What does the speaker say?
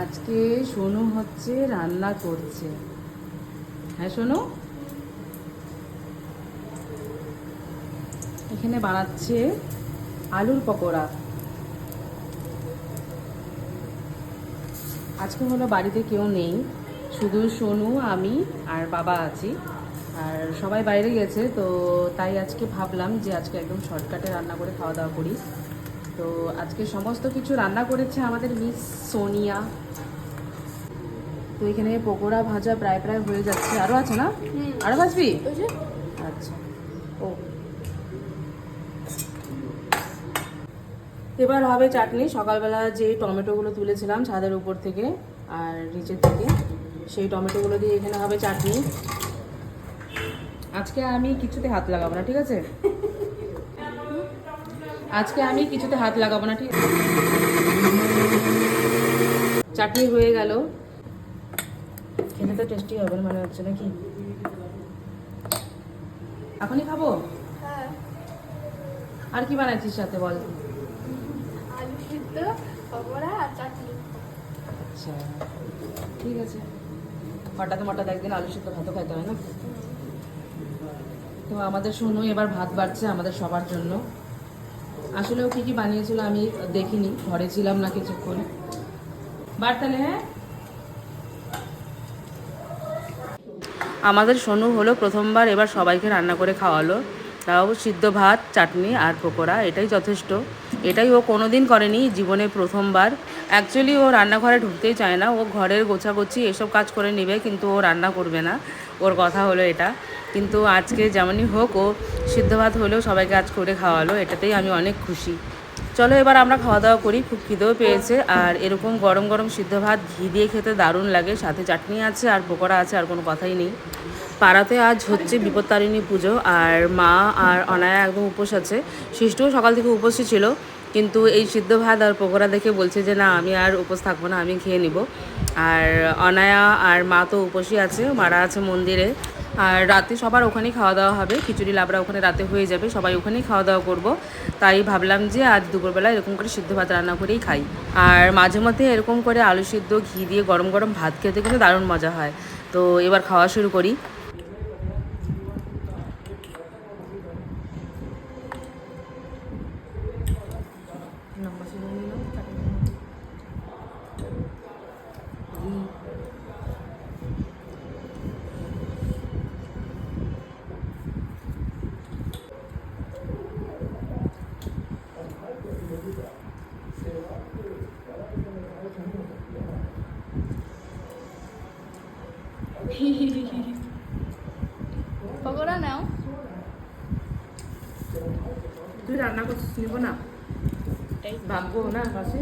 আজকে সোনু হচ্ছে রান্না করছে। হ্যাঁ সোনু, এখানে বানাচ্ছে আলুর পকোড়া। আজকে হলো বাড়িতে কেউ নেই, শুধু সোনু, আমি আর বাবা আছি। আর সবাই বাইরে গেছে, তো তাই আজকে ভাবলাম যে আজকে একদম শর্টকাটে রান্না করে খাওয়া দাওয়া করি। তো আজকে সমস্ত কিছু রান্না করেছে আমাদের মিস সোনিয়া। তো এখানে পকোড়া ভাজা প্রায় প্রায় হয়ে যাচ্ছে। আরও আছে না? আরও ভাজবি? আচ্ছা। ও, এবার হবে চাটনি। সকালবেলা যে টমেটোগুলো তুলেছিলাম ছাদের উপর থেকে আর নিচের থেকে, সেই টমেটোগুলো দিয়ে এখানে হবে চাটনি। আজকে আমি কিছুতে হাত লাগাবো না, ঠিক আছে? আজকে আমি কিছুতে হাত লাগাবো না, ঠিক আছে? চাটনি হয়ে গেল। খেতে তো টেস্টি হবে মনে হচ্ছে, নাকি? এখনই খাবো? হ্যাঁ। আর কি বানাইছিস সাথে বল? আলু সিদ্ধ, পকোড়া আর চাটনি। আচ্ছা, ঠিক আছে। হঠাৎ মঠাৎ একদিন আলু সিদ্ধ ভাতও খাইতে হয় না। তো আমাদের সোনু এবার ভাত বাড়ছে আমাদের সবার জন্য। আসলেও কি কি বানিয়েছিল আমি দেখিনি, ঘরে ছিলাম না কিছুক্ষণ। বাড়তালে, হ্যাঁ। আমাদের সোনু হলো প্রথমবার এবার সবাইকে রান্না করে খাওয়ালো, তাও সিদ্ধ ভাত, চাটনি আর পকোড়া। এটাই যথেষ্ট। এটাই ও কোনোদিন করেনি, জীবনে প্রথমবার। অ্যাকচুয়ালি ও রান্নাঘরে ঢুকতেই চায় না, ও ঘরের গোছাগুছি এসব কাজ করে নেবে, কিন্তু ও রান্না করবে না। ওর কথা হলো এটা। কিন্তু আজকে যেমনই হোক ও সিদ্ধ ভাত হলেও সবাইকে আজ করে খাওয়ালো, এটাতেই আমি অনেক খুশি। চলো এবার আমরা খাওয়া দাওয়া করি, খুব খিদেও পেয়েছে। আর এরকম গরম গরম সিদ্ধ ভাত ঘি দিয়ে খেতে দারুণ লাগে, সাথে চাটনি আছে আর পকোড়া আছে, আর কোনো কথাই নেই। পাড়াতে আজ হচ্ছে বিপত্তারিণী পুজো, আর মা আর অনায়া একদম উপোস আছে। সৃষ্টিও সকাল থেকে উপোসই ছিল, কিন্তু এই সিদ্ধ ভাত আর পকোড়া দেখে বলছে যে না, আমি আর উপোস থাকবো না, আমি খেয়ে নিব। আর অনায়া আর মা তো উপোসই আছে, মারা আছে মন্দিরে। আর রাতে সবার ওখানেই খাওয়া দাওয়া হবে, খিচুড়ি লাবড়া ওখানে রাতে হয়ে যাবে, সবাই ওখানেই খাওয়া দাওয়া করব। তাই ভাবলাম যে আজ দুপুরবেলা এরকম করে সিদ্ধ ভাত রান্না করেই খাই। আর মাঝে মধ্যে এরকম করে আলু সিদ্ধ ঘি দিয়ে গরম গরম ভাত খেতে কিন্তু দারুণ মজা হয়। তো এবার খাওয়া শুরু করি। পকোড়া নাও। তুই রান্না করছিস, নিব না? ভাববো না পাশে।